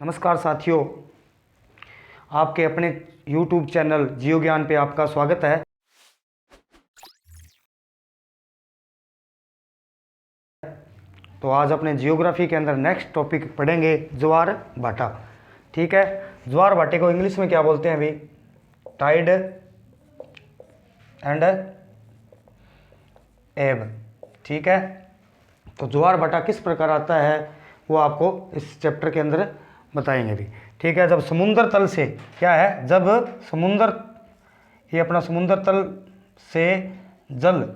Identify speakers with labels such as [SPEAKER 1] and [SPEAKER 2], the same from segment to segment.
[SPEAKER 1] नमस्कार साथियों, आपके अपने YouTube चैनल जियो ज्ञान पे आपका स्वागत है। तो आज अपने जियोग्राफी के अंदर नेक्स्ट टॉपिक पढ़ेंगे ज्वार भाटा। ठीक है, ज्वार भाटे को इंग्लिश में क्या बोलते हैं अभी? टाइड एंड एब। ठीक है, तो ज्वार भाटा किस प्रकार आता है वो आपको इस चैप्टर के अंदर बताएंगे अभी। ठीक है, जब समुद्र तल से क्या है, जब समुद्र ये अपना समुद्र तल से जल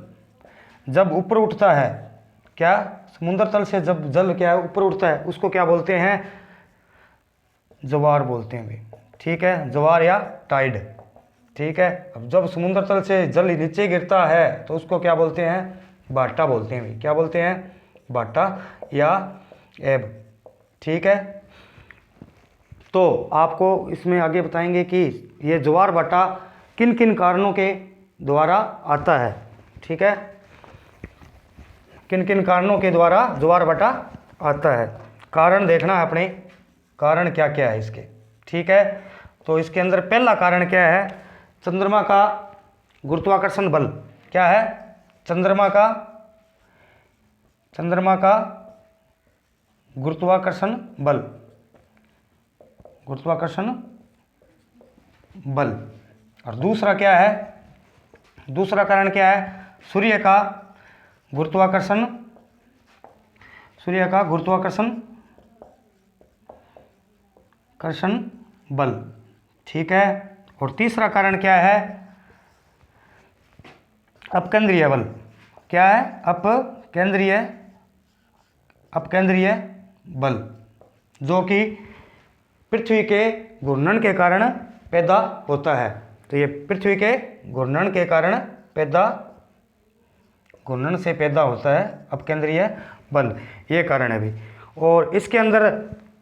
[SPEAKER 1] जब ऊपर उठता है, क्या समुद्र तल से जब जल क्या है ऊपर उठता है, उसको क्या बोलते हैं? ज्वार बोलते हैं भाई। ठीक है, ज्वार या टाइड। ठीक है, अब जब समुद्र तल से जल नीचे गिरता है तो उसको क्या बोलते हैं? भाटा बोलते हैं भाई। क्या बोलते हैं? भाटा या एब। ठीक है, तो आपको इसमें आगे बताएंगे कि ये ज्वार भाटा किन किन कारणों के द्वारा आता है। ठीक है, किन किन कारणों के द्वारा ज्वार भाटा आता है, कारण देखना है अपने, कारण क्या क्या है इसके। ठीक है, तो इसके अंदर पहला कारण क्या है? चंद्रमा का गुरुत्वाकर्षण बल। क्या है? चंद्रमा का गुरुत्वाकर्षण बल, गुरुत्वाकर्षण बल। और दूसरा क्या है? दूसरा कारण क्या है? सूर्य का गुरुत्वाकर्षण बल। ठीक है, और तीसरा कारण क्या है? अपकेंद्रीय बल। क्या है? अपकेंद्रीय बल, जो कि पृथ्वी के घूर्णन के कारण पैदा होता है। तो ये पृथ्वी के घूर्णन के कारण घूर्णन से पैदा होता है अपकेंद्रीय बल, ये कारण है भी। और इसके अंदर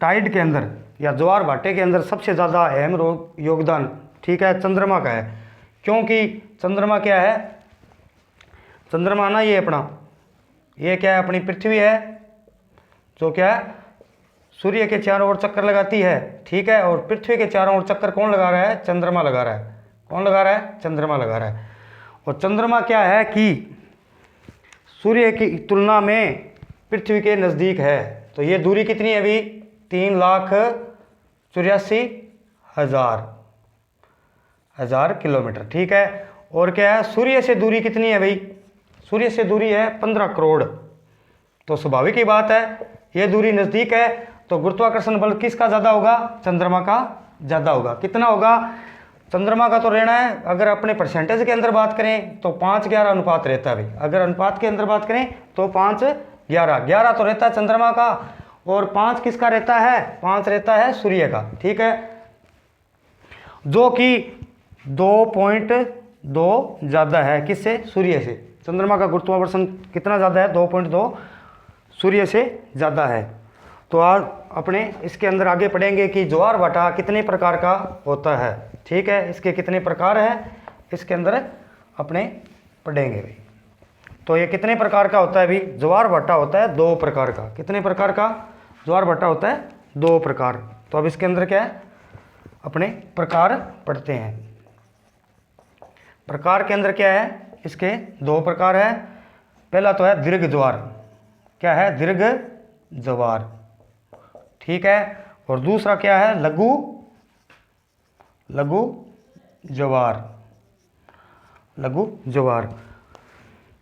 [SPEAKER 1] टाइड के अंदर या ज्वार भाटे के अंदर सबसे ज़्यादा अहम योगदान, ठीक है, चंद्रमा का है। क्योंकि चंद्रमा क्या है? चंद्रमा ना ये अपना, ये क्या है? अपनी पृथ्वी है, जो क्या है सूर्य के चारों ओर चक्कर लगाती है। ठीक है, और पृथ्वी के चारों ओर चक्कर कौन लगा रहा है? चंद्रमा लगा रहा है। कौन लगा रहा है? चंद्रमा लगा रहा है। और चंद्रमा क्या है कि सूर्य की तुलना में पृथ्वी के नज़दीक है। तो ये दूरी कितनी है अभी? 3,84,000 किलोमीटर। ठीक है, और क्या है? सूर्य से दूरी कितनी है भाई? सूर्य से दूरी है 15 करोड़। तो स्वाभाविक ही बात है, ये दूरी नज़दीक है, तो गुरुत्वाकर्षण बल किसका ज़्यादा होगा? चंद्रमा का ज़्यादा होगा। कितना होगा? चंद्रमा का तो रहना है, अगर अपने परसेंटेज के अंदर बात करें तो 5:11 अनुपात रहता है भाई। अगर अनुपात के अंदर बात करें तो 5:11 तो रहता है चंद्रमा का, और 5 किसका रहता है? 5 रहता है सूर्य का। ठीक है, जो कि 2.2 ज़्यादा है किससे? सूर्य से। चंद्रमा का गुरुत्वाकर्षण कितना ज़्यादा है? 2.2 सूर्य से ज़्यादा है। तो आज अपने इसके अंदर आगे पढ़ेंगे कि ज्वार भाटा कितने प्रकार का होता है। ठीक है, इसके कितने प्रकार हैं इसके अंदर अपने पढ़ेंगे भाई। तो ये कितने प्रकार का होता है भाई? ज्वार भाटा होता है 2 प्रकार का। कितने प्रकार का ज्वार भाटा होता है? 2 प्रकार। तो अब इसके अंदर क्या है, अपने प्रकार पढ़ते हैं। प्रकार के अंदर क्या है? इसके 2 प्रकार है। पहला तो है दीर्घ ज्वार। क्या है? दीर्घ ज्वार। ठीक है, और दूसरा क्या है? लघु ज्वार।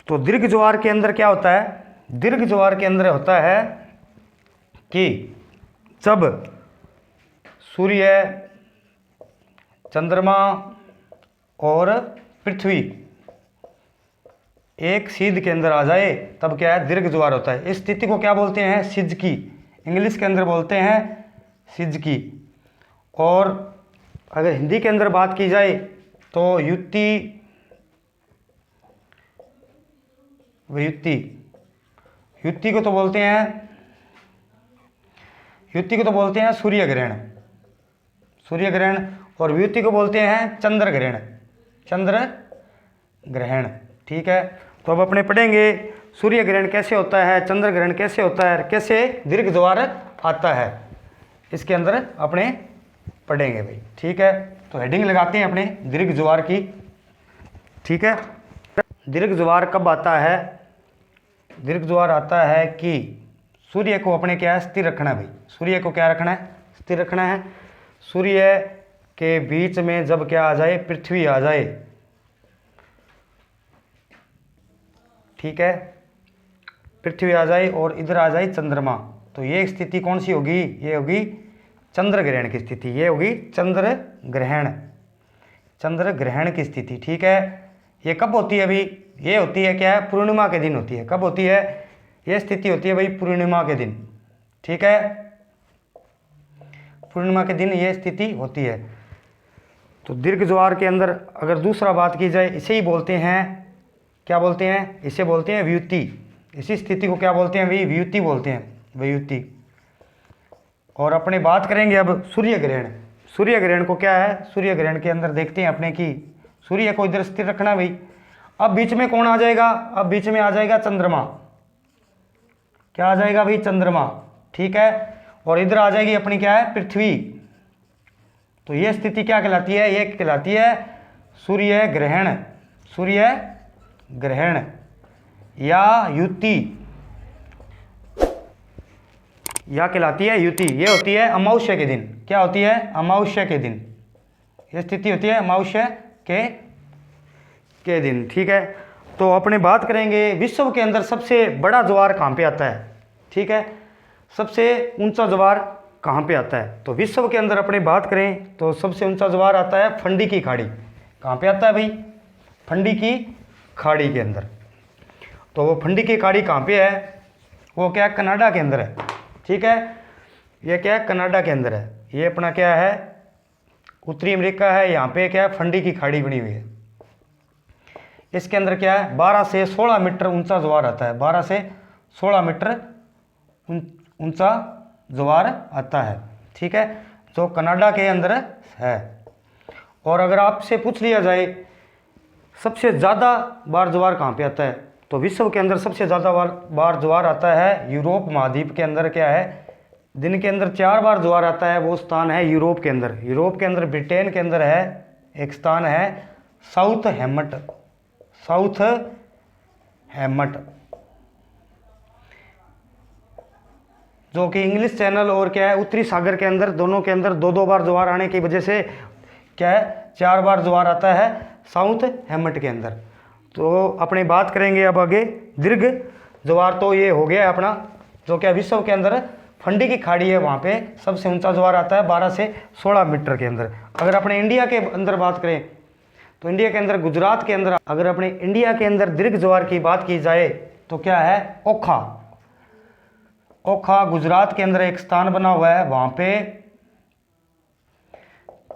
[SPEAKER 1] तो दीर्घ ज्वार के अंदर क्या होता है? दीर्घ ज्वार के अंदर होता है कि जब सूर्य, चंद्रमा और पृथ्वी एक सीध के अंदर आ जाए तब क्या है? दीर्घ ज्वार होता है। इस स्थिति को क्या बोलते हैं? सिजकी। इंग्लिश के अंदर बोलते हैं सिजकी। और अगर हिंदी के अंदर बात की जाए तो व्युत्पत्ति को तो बोलते हैं सूर्य ग्रहण, और व्युत्पत्ति को बोलते हैं चंद्र ग्रहण। ठीक है, तो अब अपने पढ़ेंगे सूर्य ग्रहण कैसे होता है, चंद्र ग्रहण कैसे होता है, कैसे दीर्घ ज्वार आता है। इसके अंदर अपने पढ़ेंगे भाई। ठीक है, तो हेडिंग लगाते हैं अपने दीर्घ ज्वार की। ठीक है, दीर्घ ज्वार कब आता है? दीर्घ ज्वार आता है कि सूर्य को अपने क्या है, स्थिर रखना है भाई। सूर्य को क्या रखना है? स्थिर रखना है। सूर्य के बीच में जब क्या आ जाए, पृथ्वी आ जाए, ठीक है, पृथ्वी आ जाए और इधर आ जाए चंद्रमा, तो ये स्थिति कौन सी होगी? ये होगी चंद्र ग्रहण की स्थिति। ये होगी चंद्र ग्रहण, चंद्र ग्रहण की स्थिति। ठीक है, ये कब होती है अभी? ये होती है क्या है, पूर्णिमा के दिन होती है। कब होती है ये स्थिति? होती है भाई पूर्णिमा के दिन। ठीक है, पूर्णिमा के दिन ये स्थिति होती है। तो दीर्घ ज्वार के अंदर अगर दूसरा बात की जाए, इसे ही बोलते हैं, क्या बोलते हैं? इसे बोलते हैं व्युत्ति। इसी स्थिति को क्या बोलते हैं भाई? व्युत्ति बोलते हैं, व्युत्ति। और अपने बात करेंगे अब सूर्य ग्रहण। सूर्य ग्रहण को क्या है? सूर्य ग्रहण के अंदर देखते हैं अपने कि सूर्य को इधर स्थिर रखना भाई। अब बीच में कौन आ जाएगा? अब बीच में आ जाएगा चंद्रमा। क्या आ जाएगा भाई? चंद्रमा। ठीक है, और इधर आ जाएगी अपनी क्या है? पृथ्वी। तो ये स्थिति क्या कहलाती है? ये कहलाती है सूर्य ग्रहण। सूर्य ग्रहण या युति, या कहलाती है युति। ये होती है अमावस्या के दिन। क्या होती है? अमावस्या के दिन। ये स्थिति होती है अमावस्या के दिन। ठीक है, तो अपने बात करेंगे विश्व के अंदर सबसे बड़ा ज्वार कहाँ पे आता है? ठीक है, सबसे ऊंचा ज्वार कहाँ पे आता है? तो विश्व के अंदर अपने बात करें तो सबसे ऊंचा ज्वार आता है फंडी की खाड़ी। कहाँ पे आता है भाई? फंडी की खाड़ी के अंदर। तो वो फंडी की खाड़ी कहाँ पे है? वो क्या, कनाडा के अंदर है। ठीक है, ये क्या है? कनाडा के अंदर है। ये अपना क्या है? उत्तरी अमेरिका है। यहाँ पे क्या है? फंडी की खाड़ी बनी हुई है। इसके अंदर क्या है? 12 से 16 मीटर ऊंचा ज्वार आता है। 12 से 16 मीटर ऊंचा ज्वार आता है। ठीक है, जो कनाडा के अंदर है। और अगर आपसे पूछ लिया जाए सबसे ज़्यादा बार ज्वार कहाँ पे आता है, तो विश्व के अंदर सबसे ज़्यादा बार ज्वार आता है यूरोप महाद्वीप के अंदर। क्या है? दिन के अंदर 4 बार ज्वार आता है। वो स्थान है यूरोप के अंदर। यूरोप के अंदर ब्रिटेन के अंदर है एक स्थान है साउथ हैमट। साउथ हैमट, जो कि इंग्लिश चैनल और क्या है, उत्तरी सागर के अंदर, दोनों के अंदर 2-2 बार ज्वार आने की वजह से क्या है, 4 बार ज्वार आता है साउथ हैमट के अंदर। तो अपने बात करेंगे अब आगे दीर्घ ज्वार। तो ये हो गया अपना, जो क्या विश्व के अंदर फंडी की खाड़ी है, वहाँ पे सबसे ऊंचा ज्वार आता है 12 से 16 मीटर के अंदर। अगर अपने इंडिया के अंदर बात करें तो इंडिया के अंदर, गुजरात के अंदर, अगर अपने इंडिया के अंदर दीर्घ ज्वार की बात की जाए तो क्या है? ओखा। ओखा गुजरात के अंदर एक स्थान बना हुआ है। वहाँ पे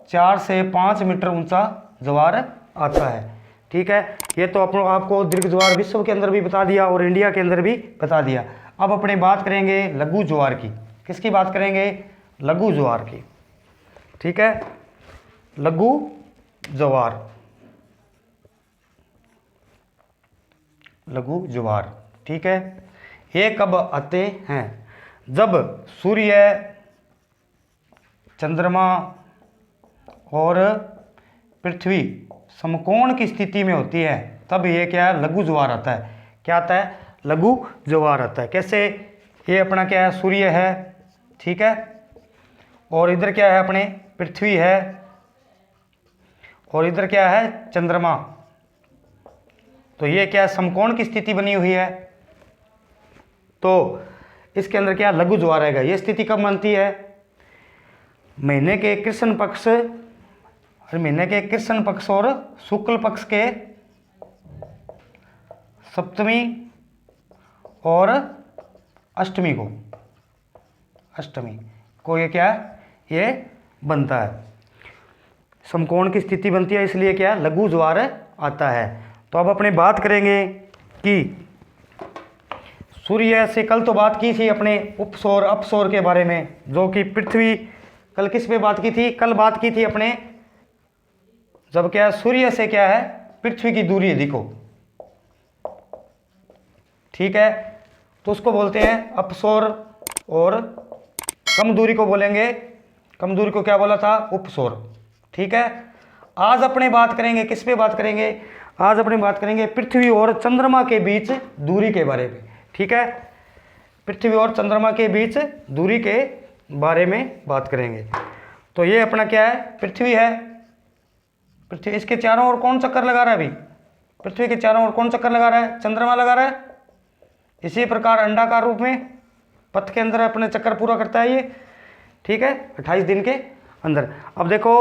[SPEAKER 1] 4 से 5 मीटर ऊंचा ज्वार आता है। ठीक है, ये तो आपको दीर्घ ज्वार विश्व के अंदर भी बता दिया और इंडिया के अंदर भी बता दिया। अब अपने बात करेंगे लघु ज्वार की। किसकी बात करेंगे? लघु ज्वार की। ठीक है, लघु ज्वार, लघु ज्वार। ठीक है, ये कब आते हैं? जब सूर्य, चंद्रमा और पृथ्वी समकोण की स्थिति में होती है, तब ये क्या है? लघु ज्वार आता है। क्या आता है? लघु ज्वार आता है। कैसे? ये अपना क्या है? सूर्य है। ठीक है, और इधर क्या है? अपने पृथ्वी है, और इधर क्या है? चंद्रमा। तो ये क्या है? समकोण की स्थिति बनी हुई है। तो इसके अंदर क्या लघु ज्वार आएगा। ये स्थिति कब बनती है? महीने के कृष्ण पक्ष, महीने के कृष्ण पक्ष और शुक्ल पक्ष के सप्तमी और अष्टमी को, अष्टमी को ये क्या है? ये बनता है, समकोण की स्थिति बनती है, इसलिए क्या लघु ज्वार आता है। तो अब अपने बात करेंगे कि सूर्य से कल तो बात की थी अपने उपसौर अपसौर के बारे में, जो कि पृथ्वी, कल किस पे बात की थी? कल बात की थी अपने, जब क्या सूर्य से क्या है? पृथ्वी की दूरी देखो। ठीक है, तो उसको बोलते हैं अपसौर, और कम दूरी को बोलेंगे कम दूरी को क्या बोला था, उपसौर। ठीक है, आज अपने बात करेंगे, किस पे बात करेंगे, आज अपने बात करेंगे पृथ्वी और चंद्रमा के बीच दूरी के बारे में। ठीक है, पृथ्वी और चंद्रमा के बीच दूरी के बारे में बात करेंगे। तो ये अपना क्या है, पृथ्वी है, पृथ्वी, इसके चारों ओर कौन चक्कर लगा रहा है अभी, पृथ्वी के चारों ओर कौन चक्कर लगा रहा है, चंद्रमा लगा रहा है। इसी प्रकार अंडाकार रूप में पथ के अंदर अपने चक्कर पूरा करता है ये। ठीक है, 28 दिन के अंदर। अब देखो,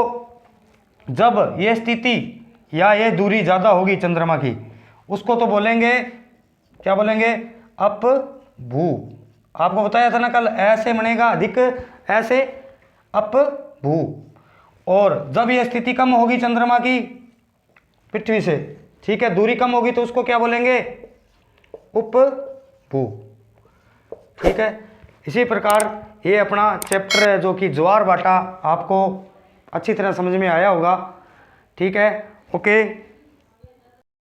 [SPEAKER 1] जब ये स्थिति या ये दूरी ज़्यादा होगी चंद्रमा की, उसको तो बोलेंगे, क्या बोलेंगे, अप भू। आपको बताया था ना कल, ऐसे बनेगा अधिक, ऐसे अप भू। और जब ये स्थिति कम होगी चंद्रमा की पृथ्वी से, ठीक है, दूरी कम होगी, तो उसको क्या बोलेंगे, उप भू। ठीक है, इसी प्रकार ये अपना चैप्टर है जो कि ज्वार भाटा आपको अच्छी तरह समझ में आया होगा। ठीक है, ओके।